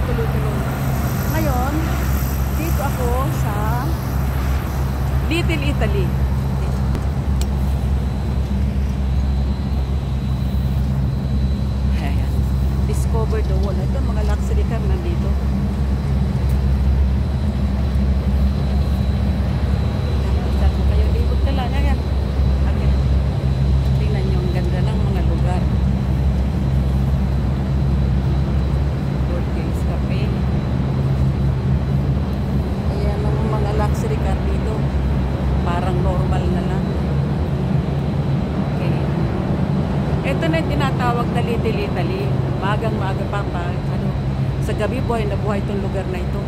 tuloy-tuloy. Ngayon, dito ako sa Little Italy. Ayan. Discover the world. Ito, mga luxury car nandito. Kayo, libot ka lang. Ayan. Tingnan nyo, ang ganda ng mga lugar. Ayan ang mga luxury car dito. Parang normal na lang. Okay. Ito na yung tinatawag na Little Italy. Magang-maga pa. Ano, sa gabi buhay na buhay itong lugar na ito.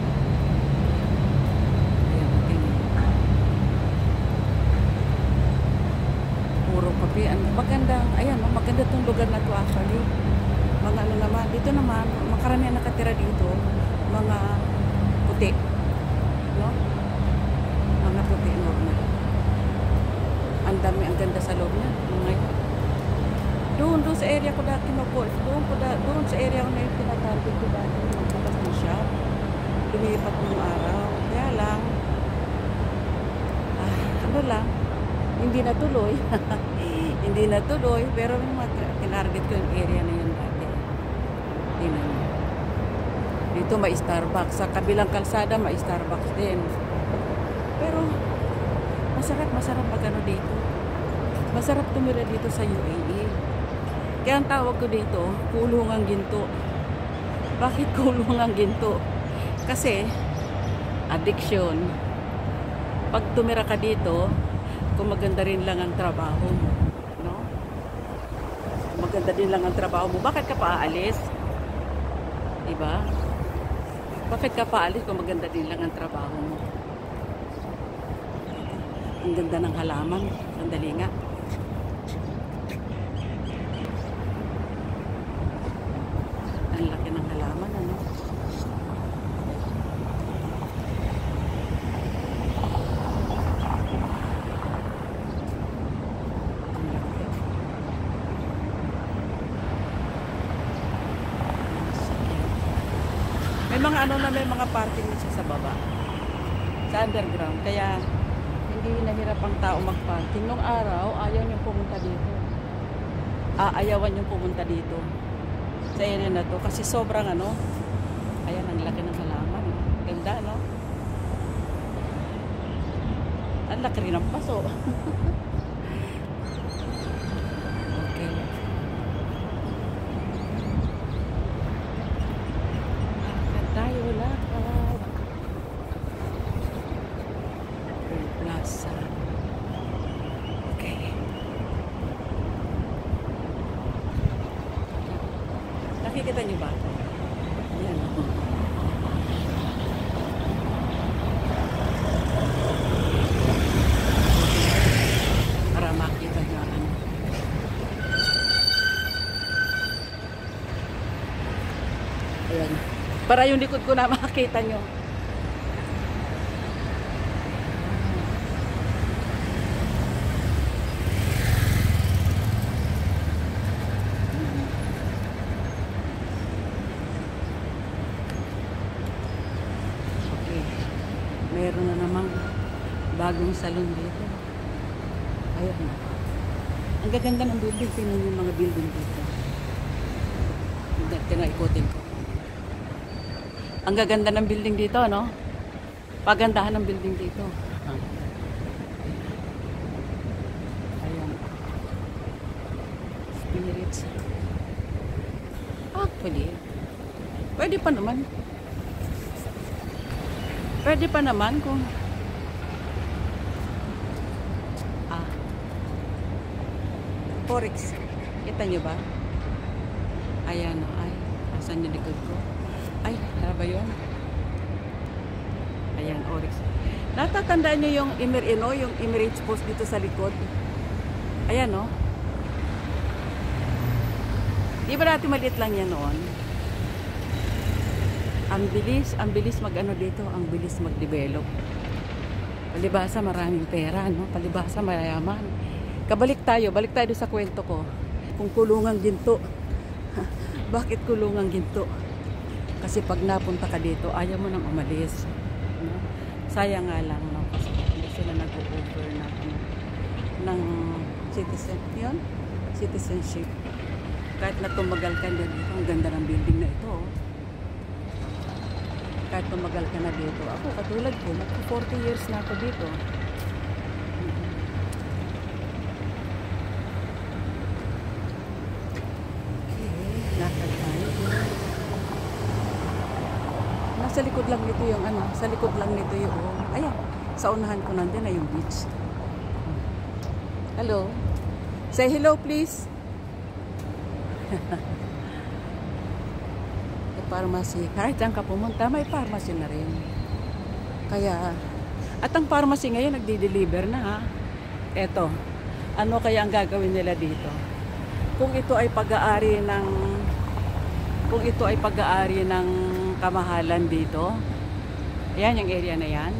Ayan, okay. Puro kape. Magandang, ayan, maganda itong lugar na ito actually. Mga ano naman, dito naman, makaramihan nakatira dito, mga puti. No? Mga puti normal. Ang dami, ang ganda sa loob niya. Doon sa area ko dati doon sa area ko na yung tinatarget ko dati, magbukas ng shop. Lumipat ng araw. Kaya lang, ano lang, hindi natuloy. Hindi natuloy, pero tinarget ko yung area na yun dati. Tingnan niyo. Dito may Starbucks. Sa kabilang kalsada may Starbucks din. Pero masarap magano dito. Masarap tumira dito sa UAE. Kaya ang tawag ko dito, kulungang ginto. Bakit kulungang ginto? Kasi addiction. Pag tumira ka dito, kung maganda rin lang ang trabaho mo, no? Maganda din lang ang trabaho mo, bakit ka pa aalis? Diba? Bakit ka paalis kung maganda din lang ang trabaho mo? Ang ganda ng halaman. Sandali nga. Ang laki ng halaman, ano? May mga parking na siya sa baba, sa underground, kaya hindi nahirap ang tao mag-parking. Nung araw, ayaw niyong pumunta dito. Ayawan niyong pumunta dito sa area na to kasi sobrang ano, ayan, ang laki ng halaman. Ganda, no? Ang laki rin ng paso. Okay. Tayo lakad. Plaza. Okay. Nakikita niyo ba? Ayan. Para makita niyo ano. Ayan. Para yung likod ko na makakita nyo. Okay. Meron na namang bagong salon dito. Ayun na. Ang gaganda ng building. Tingnan yung mga building dito. Tinaikotin ko. Ang gaganda ng building dito, no? Pagandahan ng building dito. Ayan. Spirits. Actually, pwede pa naman. Pwede pa naman kung Forex. Kita nyo ba? Ayan, ay. Asan yung likod ko? Ay, ano ba yun? Ayan, Oryx. Natatandaan nyo yung yung Emirates Post dito sa likod? Ayan, no? Di ba natin maliit lang yan noon? Ang bilis mag-ano dito, ang bilis mag-develop. Palibhasa maraming pera, no? Palibhasa mayayaman. Balik tayo sa kwento ko. Kung kulungang ginto. Bakit kulungang ginto? Kasi pag napunta ka dito, ayaw mo nang umalis. No? Sayang nga lang, no? Kasi hindi sila nag-offer ng citizenship. Kahit na tumagal ka na dito, ang ganda ng building na ito. Oh. Kahit tumagal ka na dito. Ako, katulad ko, mag-40 years na ako dito. Lakad tayo. Nasa likod lang nito yung sa likod lang nito yung, ayan, sa unahan ko nandun na yung beach. Hello. Say hello please. Pharmacy. Kahit saan ka pumunta, may pharmacy na rin. Kaya, at ang pharmacy ngayon nagdi-deliver na ha. Eto, ano kaya ang gagawin nila dito? Kung ito ay pag-aari ng kamahalan dito, ayan yung area na yan,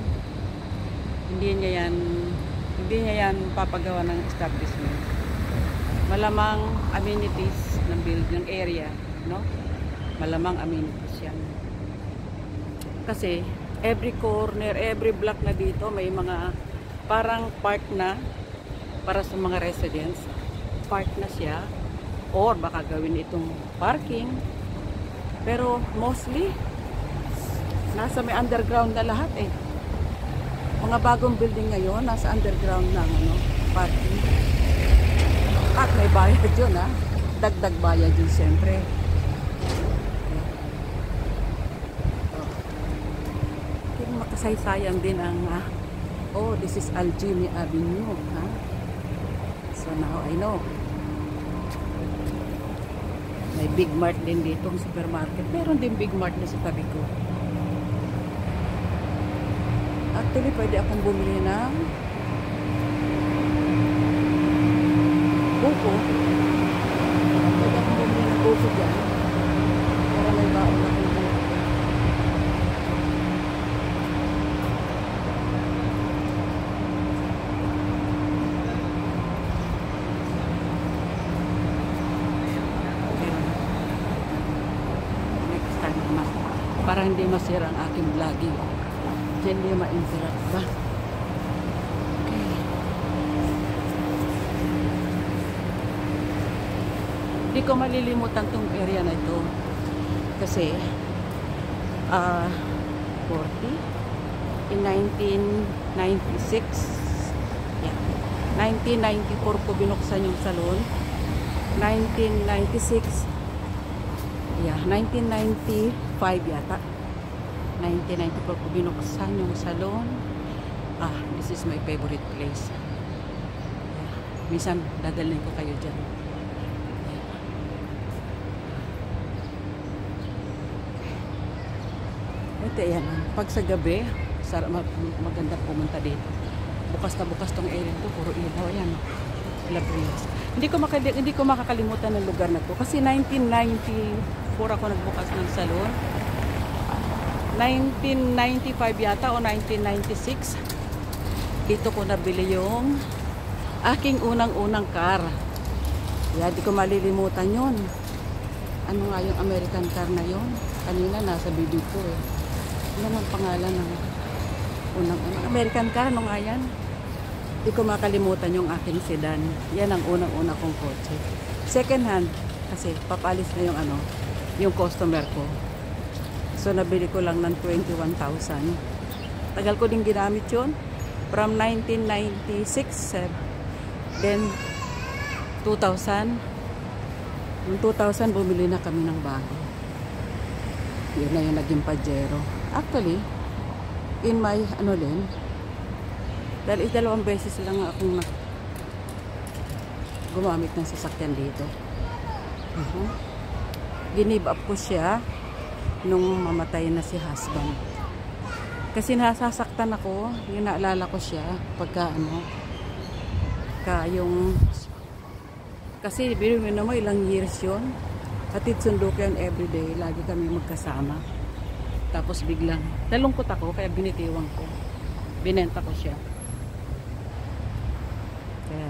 hindi niya yan papagawa ng establishment. Malamang amenities ng building area, no? Malamang amenities yan. Kasi every corner, every block na dito may mga parang park na para sa mga residents. Park na siya or baka gawin itong parking. Pero mostly nasa may underground na lahat eh. Mga bagong building ngayon nasa underground na parking. At may bayad yun ha. Dagdag bayad yun siyempre. Kaya makasaysayan din ang this is Aljimi Avenue ha. So now I know. May Big Mart din dito, supermarket. Meron din Big Mart na sa tabi ko. Actually, pwede akong bumili ng buko. Pwede akong bumili ng buko dyan. Para may baon na kong buko. Next time naman. Para hindi masira ang aking vlogging. Diyan hindi ma-interact ba? Hindi ko malilimutan tong area na ito kasi 40 in 1996 1994 ko binuksan yung salon. 1996 1995 yata 1994 ko binuksan yung salon. This is my favorite place. Minsan dadalhin ko kayo dyan. Ito yan. Pag sa gabi, maganda pumunta dito. Bukas na bukas tong area to, puro ilaw. Ayan. Labrillas. Hindi ko makakalimutan ng lugar na to. Kasi 1994 ako nagbukas ng salon. 1995 yata o 1996. Dito ko nabili yung aking unang-unang car. Di ko malilimutan yun. Ano nga yung American car na yun? Kanina nasa video ko eh. Ano ang pangalan ng unang American car? Ano nga yan? Di ko makalimutan yung aking sedan. Yan ang unang-una kong kotse. Second hand. Kasi papalis na yung customer ko. So nabili ko lang ng 21,000. Tagal ko din ginamit yun. From 1996. Then 2000. Noong 2000 bumili na kami ng bago. Yun na yung naging Pajero. Actually, in my dahil dalawang beses lang akong gumamit ng sasakyan dito. Ginib up ko siya nung mamatay na si husband. Kasi nasasaktan ako, yung naalala ko siya pagka kasi biruin mo ilang years yun. Hatid sundo ko yan everyday, lagi kami magkasama. Tapos biglang nalungkot ako kaya binitiwang ko. Binenta ko siya. Kaya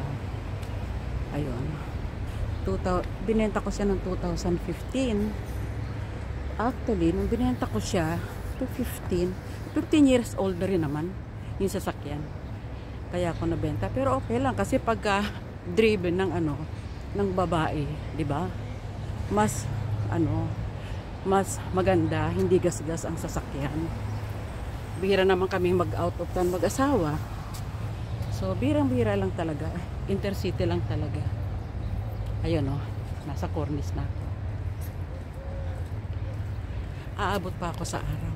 ayun. Binenta ko siya ng 2015. Actually, nung binenta ko siya, 15 years old na rin naman yung sasakyan. Kaya ako nabenta. Pero okay lang kasi pagka driven ng ng babae, di ba? Mas mas maganda, hindi gasgas ang sasakyan. Bihira naman kami mag-out of town mag-asawa. So, birang-bira lang talaga. Intercity lang talaga. Ayun nasa cornice na ako. Aabot pa ako sa araw.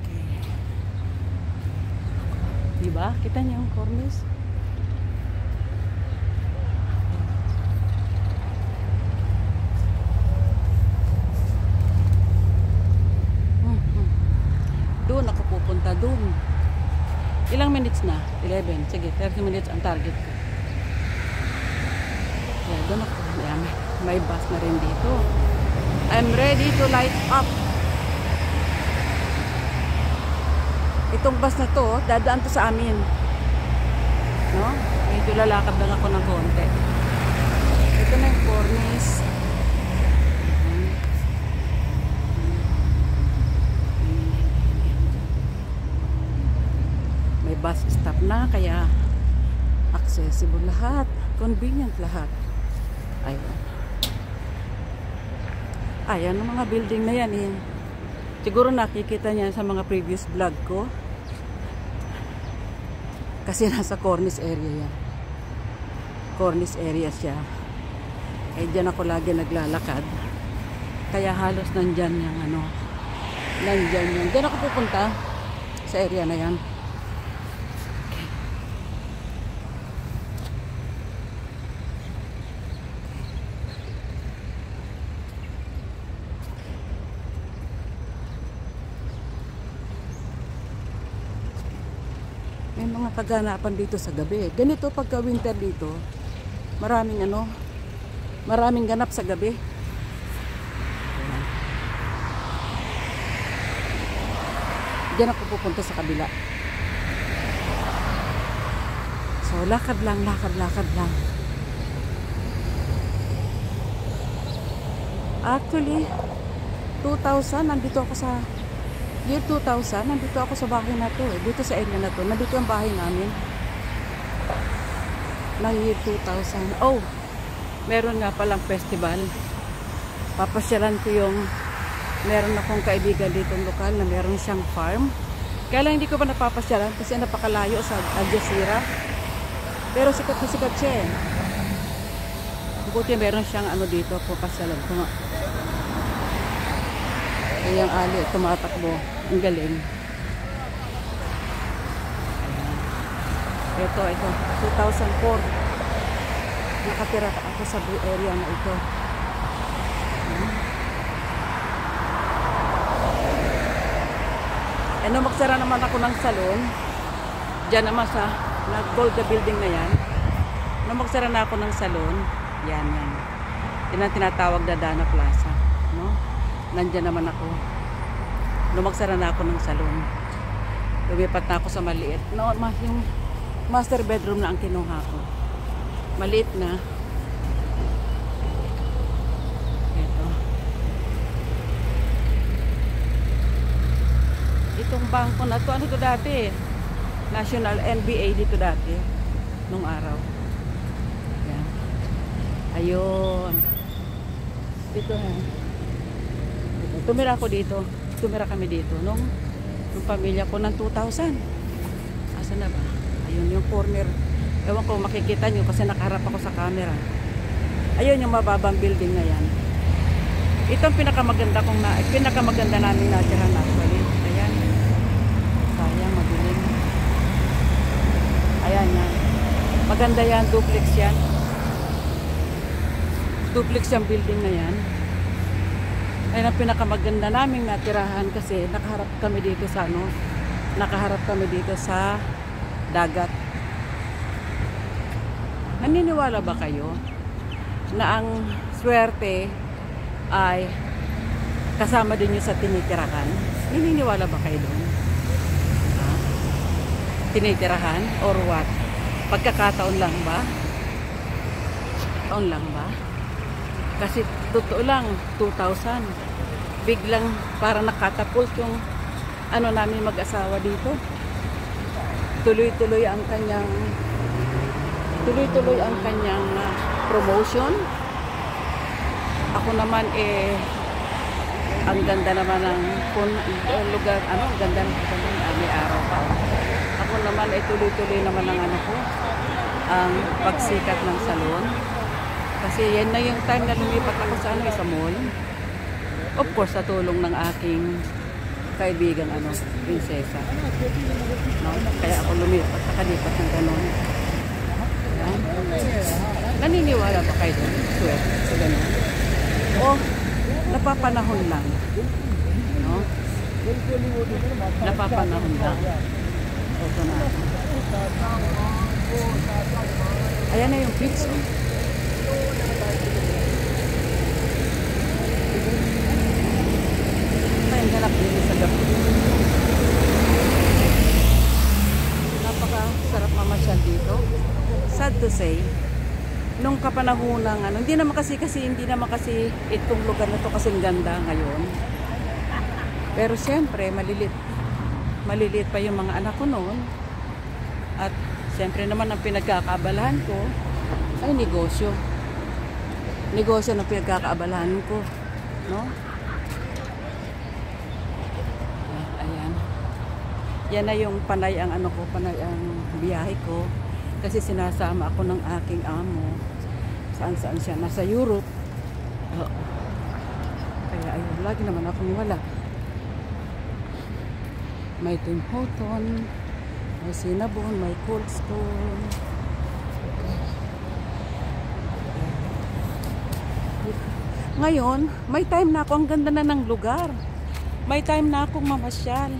Okay. Diba? Kita niyo yung cornice? Doon ako pupunta doon. Ilang minutes na? 11. Sige, 30 minutes ang target ko. Yeah, doon ako. Yeah, may bus na rin dito. I'm ready to light up. Itong bus na to, dadaan to sa amin. No? Medyo lalakad lang ako ng konti. Ito na yung cornice. May bus stop na, kaya accessible lahat. Convenient lahat. Ayun. Ayan ang mga building na yan eh. Siguro nakikita niya sa mga previous vlog ko. Kasi nasa cornice area yan. Cornice area siya. Eh dyan ako lagi naglalakad. Kaya halos nandyan yung nandyan yung. Dyan ako pupunta sa area na yan. May mga kaganapan dito sa gabi. Ganito pagka winter dito, maraming maraming ganap sa gabi. Diyan ako pupunta sa kabila. So, lakad lang. Actually, 2000, nandito ako sa year 2000, nandito ako sa bahay na to dito sa area na to. Nandito ang bahay namin ng year 2000. Oh, meron nga palang festival. Papasyalan ko meron akong kaibigan dito lokal na meron siyang farm. Kaya lang hindi ko pa napapasyalan kasi napakalayo sa Al Jazeera. Pero sikat na sikat siya eh. Buti meron siyang dito, papasyalan ko nga. Yung ali, tumatakbo. Ang galing. Ito, 2004. Nakatira ako sa area na ito. Magsara naman ako ng salon. Diyan naman sa Golda building na yan. Magsara na ako ng salon. Yan. Yan ang tinatawag na Dana Plaza. No? Nandiyan naman ako. Magsara na ako ng salon. Lumipat na ako sa maliit. Yung master bedroom na ang kinuha ko. Maliit na. Ito. Itong bangko na to, ano to dati? National NBA dito dati. Nung araw. Yan. Ayun. Dito ha. Tumira ako dito. Tumira kami dito nung pamilya ko ng 2000. Asan na ba? Ayun yung corner. Ewan ko makikita nyo kasi nakaharap ako sa camera. Ayun yung mababang building na yan. Ito ang pinakamaganda namin natirahan actually. Ayan. Sayang, madilim. Ayan yan. Maganda yan, duplex yan. Duplex yung building na yan. Ay ang pinakamaganda naming natirahan kasi nakaharap kami dito sa dagat. Naniniwala ba kayo na ang swerte ay kasama din nyo sa tinitirahan? Naniniwala ba kayo doon? Tinitirahan or what? Pagkakataon lang ba? Taon lang ba? Kasi totoo lang, 2,000. Biglang para nakatapult yung ano namin mag-asawa dito. Tuloy-tuloy ang kanyang promotion. Ako naman ang ganda naman ng lugar, ang ganda ng may araw pa. Ako naman tuloy-tuloy naman ang ang pagsikat ng salon. Kasi yan na yung time na lumipat ako sa mall. Of course, sa tulong ng aking kaibigang prinsesa. No? Kaya ako lumipat, nakalipat ng ganun. Yan. Naniniwala ba kayo doon? Sweat, sa ganun. O, napapanahon lang. No? Napapanahon lang. Ito na. Ayan na yung beach. Ang ganap din sa gabi. Napaka-sarap mamasyal dito. Sad to say, nung kapanahunang hindi naman kasi itong lugar na to kasing ganda ngayon. Pero siyempre, malilit pa yung mga anak ko noon. At siyempre naman ang pinagkakaabalahan ko ay negosyo. Negosyo na pinagkakaabalahan ko, no? Yan na yung panay ang panay ang biyahe ko. Kasi sinasama ako ng aking amo. Saan siya? Nasa Europe. Kaya ayun, lagi naman akong wala. May Tim Horton, may Cinnabon, may Cold Stone. Ngayon, may time na ako. Ang ganda na ng lugar. May time na akong mamasyal.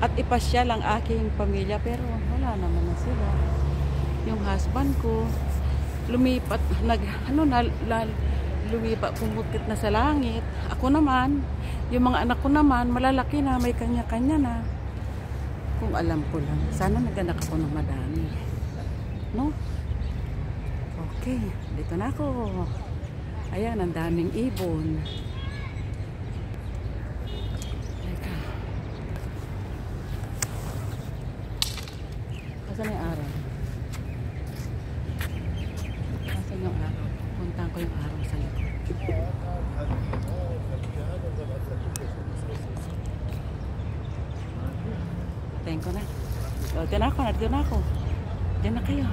At ipasyal ang aking pamilya, pero wala naman na sila. Yung husband ko lumipat, lumipat, pumutkit na sa langit. Ako naman, yung mga anak ko naman malalaki na, may kanya-kanya na. Kung alam ko lang, sana naganak ako ng madami, no? Okay, dito na ako. Ayan, ang daming ibon. Asan yung araw? Asan yung araw? Puntahan ko yung araw sa likod. Tayin ko na. Diyan na ako. Diyan na kayo.